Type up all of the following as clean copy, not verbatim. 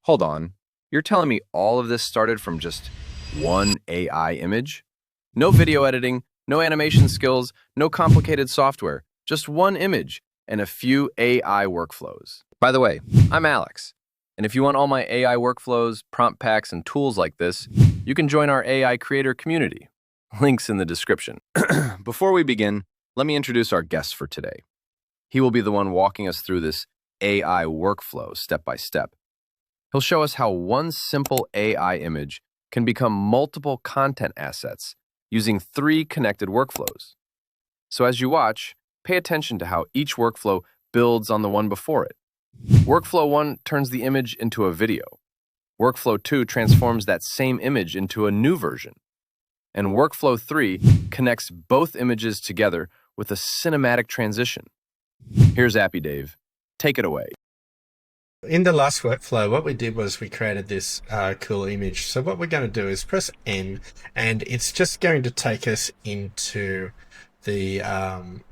Hold on. You're telling me all of this started from just one AI image? No video editing, no animation skills, no complicated software, just one image and a few AI workflows. By the way, I'm Alex, and if you want all my AI workflows, prompt packs, and tools like this, you can join our AI creator community. Links in the description. Before we begin, let me introduce our guest for today. He will be the one walking us through this AI workflow step by step. He'll show us how one simple AI image can become multiple content assets using 3 connected workflows. So as you watch, pay attention to how each workflow builds on the one before it. Workflow 1 turns the image into a video. Workflow 2 transforms that same image into a new version. And Workflow 3 connects both images together with a cinematic transition. Here's Appy Dave. Take it away. In the last workflow, what we did was we created this cool image. So what we're going to do is press N, and it's just going to take us into the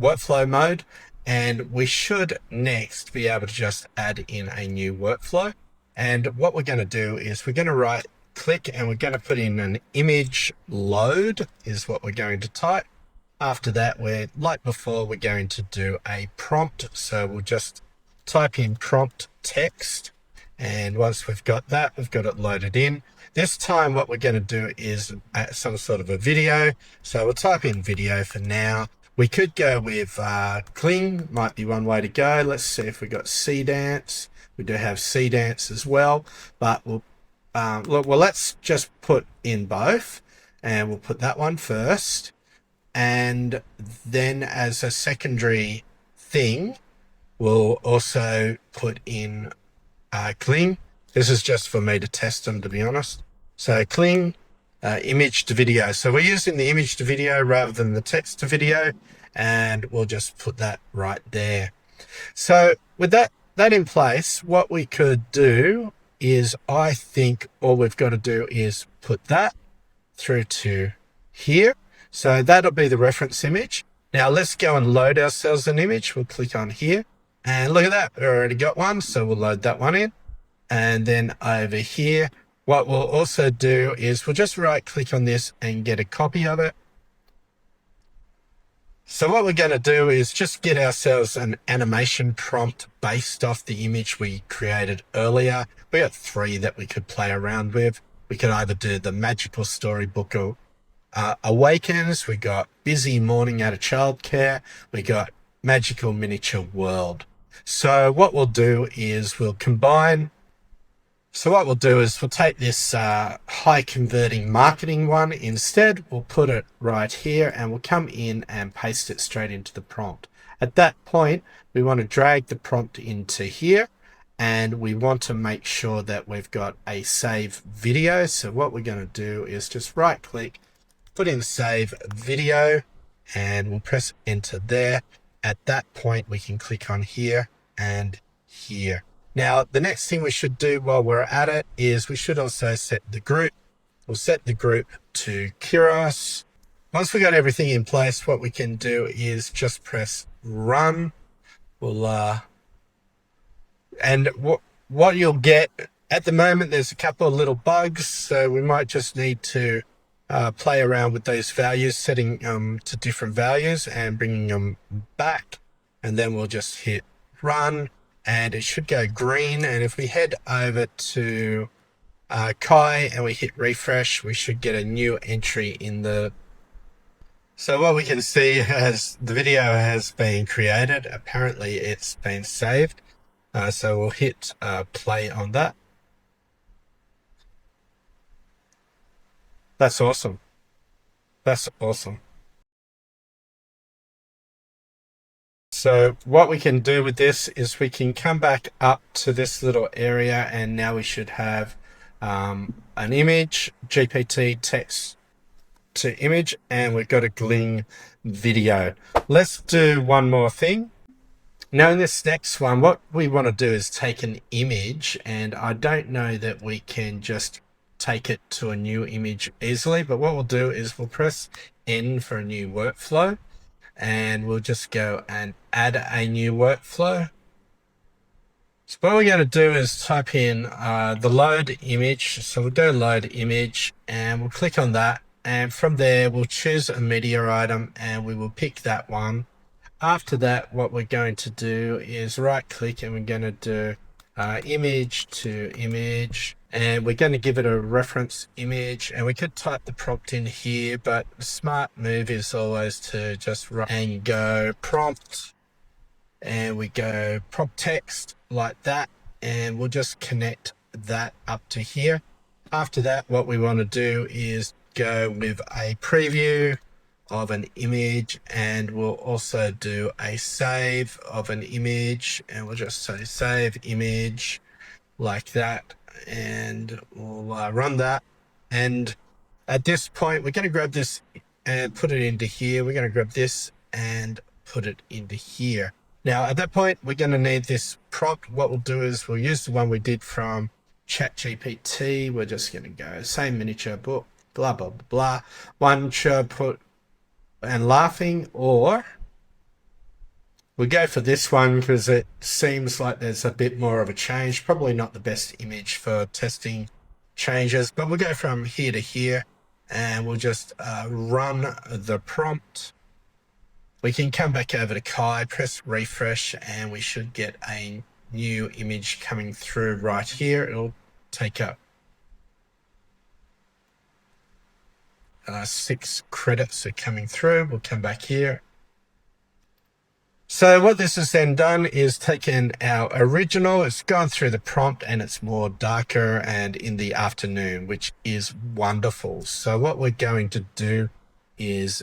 workflow mode. And we should next be able to just add in a new workflow. And what we're going to do is we're going to right click and we're going to put in an image load is what we're going to type. After that, we're like before, we're going to do a prompt. So we'll just type in prompt text, and once we've got that, we've got it loaded in. This time what we're going to do is some sort of a video, so we'll type in video for now. We could go with Kling, might be one way to go. Let's see if we got C dance. We do have C dance as well, but well, let's just put in both, and we'll put that one first, and then as a secondary thing we'll also put in Kling. This is just for me to test them, to be honest. So Kling, image to video. So we're using the image to video rather than the text to video, and we'll just put that right there. So with that in place, what we could do is, I think all we've got to do is put that through to here. So that'll be the reference image. Now let's go and load ourselves an image. We'll click on here. And look at that, we already got one, so we'll load that one in. And then over here, what we'll also do is we'll just right click on this and get a copy of it. So what we're going to do is just get ourselves an animation prompt based off the image we created earlier. We got 3 that we could play around with. We could either do the magical storybook awakens, we got busy morning at a childcare, we got magical miniature world. So what we'll do is we'll combine. So what we'll do is we'll take this high converting marketing one instead. We'll put it right here and we'll come in and paste it straight into the prompt. At that point, we want to drag the prompt into here, and we want to make sure that we've got a save video. So what we're going to do is just right click, put in save video, and we'll press enter there. At that point, we can click on here and here. Now, the next thing we should do while we're at it is we should also set the group. We'll set the group to Kiros. Once we got everything in place, what we can do is just press run. And what you'll get at the moment, there's a couple of little bugs, so we might just need to play around with those values, setting to different values and bringing them back, and then we'll just hit run and it should go green. And if we head over to Kai and we hit refresh, we should get a new entry in the. So what we can see as the video has been created, apparently it's been saved, so we'll hit play on that. That's awesome. That's awesome. So what we can do with this is we can come back up to this little area, and now we should have an image, GPT text to image, and we've got a Kling video. Let's do one more thing. Now in this next one, what we want to do is take an image, and I don't know that we can just take it to a new image easily, but what we'll do is we'll press N for a new workflow, and we'll just go and add a new workflow. So what we're going to do is type in the load image. So we'll go load image and we'll click on that. And from there, we'll choose a media item and we will pick that one. After that, what we're going to do is right click and we're going to do image to image. And we're going to give it a reference image, and we could type the prompt in here, but the smart move is always to just run and go prompt, and we go prompt text like that, and we'll just connect that up to here. After that, what we want to do is go with a preview of an image, and we'll also do a save of an image, and we'll just say save image like that, and we'll run that. And at this point, we're going to grab this and put it into here. We're going to grab this and put it into here. Now at that point, we're going to need this prompt. What we'll do is we'll use the one we did from ChatGPT. We're just going to go same miniature book, blah blah blah, one show put and laughing, or we'll go for this one because it seems like there's a bit more of a change. Probably not the best image for testing changes, but we'll go from here to here and we'll just run the prompt. We can come back over to Kai, press refresh, and we should get a new image coming through right here. It'll take up 6 credits are coming through. We'll come back here. So what this has then done is taken our original, it's gone through the prompt, and it's more darker and in the afternoon, which is wonderful. So what we're going to do is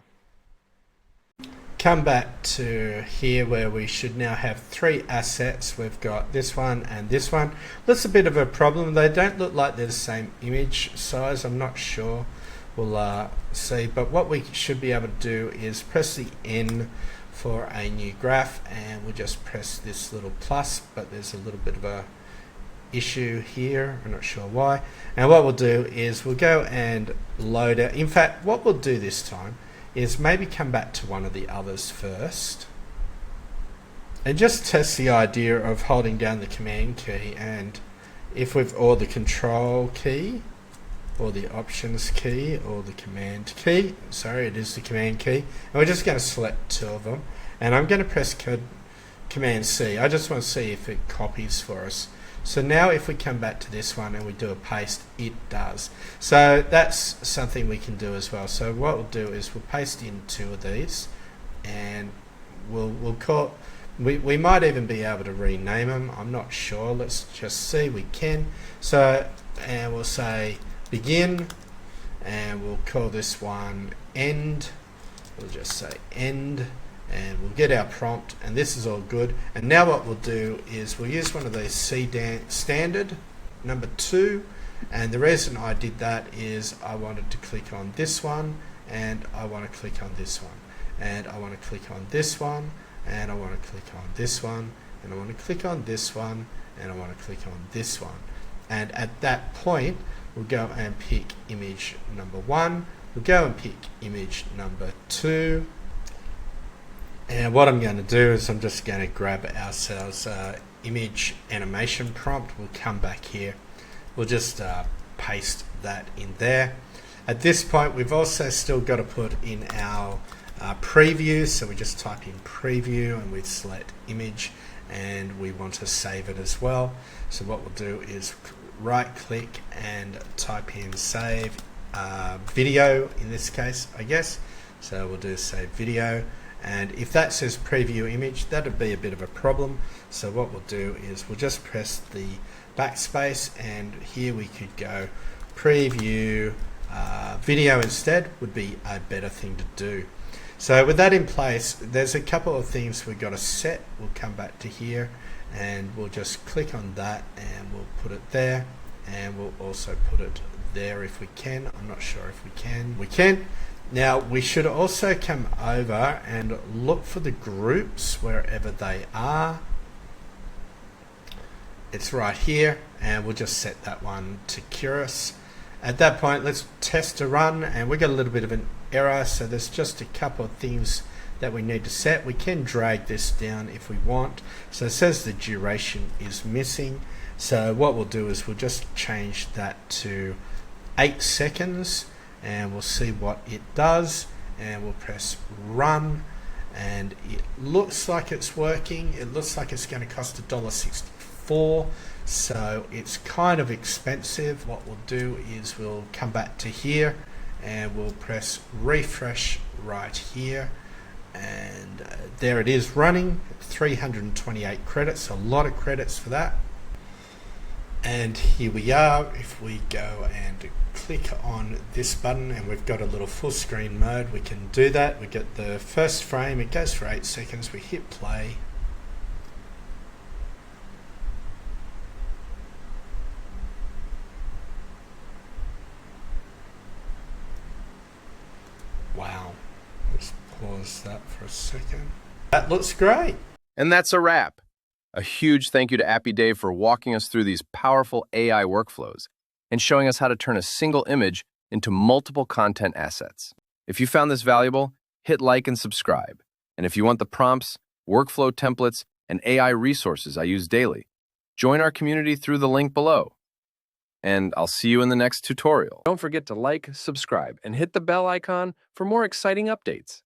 come back to here where we should now have 3 assets. We've got this one and this one. That's a bit of a problem. They don't look like they're the same image size. I'm not sure. We'll see. But what we should be able to do is press the N for a new graph, and we'll just press this little plus, but there's a little bit of a issue here. I'm not sure why. And what we'll do is we'll go and load it. In fact, what we'll do this time is maybe come back to one of the others first and just test the idea of holding down the command key, and if we've, or the control key, or the options key, or the command key. Sorry, it is the command key. And we're just going to select 2 of them. And I'm going to press command C. I just want to see if it copies for us. So now if we come back to this one and we do a paste, it does. So that's something we can do as well. So what we'll do is we'll paste in 2 of these, and we'll call, we might even be able to rename them. I'm not sure. Let's just see. We can. So, and we'll say begin, and we'll call this one end. We'll just say end, and we'll get our prompt, and this is all good. And now what we'll do is we'll use one of these standard number 2, and the reason I did that is I wanted to click on this one, and I want to click on this one, and I want to click on this one, and I want to click on this one, and I want to click on this one, and I want to click on this one. And at that point, we'll go and pick image number 1. We'll go and pick image number 2. And what I'm going to do is I'm just going to grab ourselves image animation prompt. We'll come back here. We'll just paste that in there. At this point, we've also still got to put in our preview. So we just type in preview and we select image, and we want to save it as well. So what we'll do is right click and type in save video in this case, I guess. So we'll do save video, and if that says preview image, that'd be a bit of a problem. So what we'll do is we'll just press the backspace, and here we could go preview video instead, would be a better thing to do. So with that in place, there's a couple of things we've got to set. We'll come back to here and we'll just click on that, and we'll put it there, and we'll also put it there if we can. I'm not sure if we can. We can. Now we should also come over and look for the groups wherever they are. It's right here, and we'll just set that one to curious. At that point, let's test to run, and we got a little bit of an error, so there's just a couple of things that we need to set. We can drag this down if we want. So it says the duration is missing. So what we'll do is we'll just change that to 8 seconds and we'll see what it does, and we'll press run, and it looks like it's working. It looks like it's going to cost $1.64, so it's kind of expensive. What we'll do is we'll come back to here and we'll press refresh right here, and there it is running. 328 credits, a lot of credits for that. And here we are. If we go and click on this button and we've got a little full screen mode, we can do that. We get the first frame, it goes for 8 seconds, we hit play. Wow, let's pause that for a second. That looks great. And that's a wrap. A huge thank you to Appy Dave for walking us through these powerful AI workflows and showing us how to turn a single image into multiple content assets. If you found this valuable, hit like and subscribe. And if you want the prompts, workflow templates, and AI resources I use daily, join our community through the link below. And I'll see you in the next tutorial. Don't forget to like, subscribe, and hit the bell icon for more exciting updates.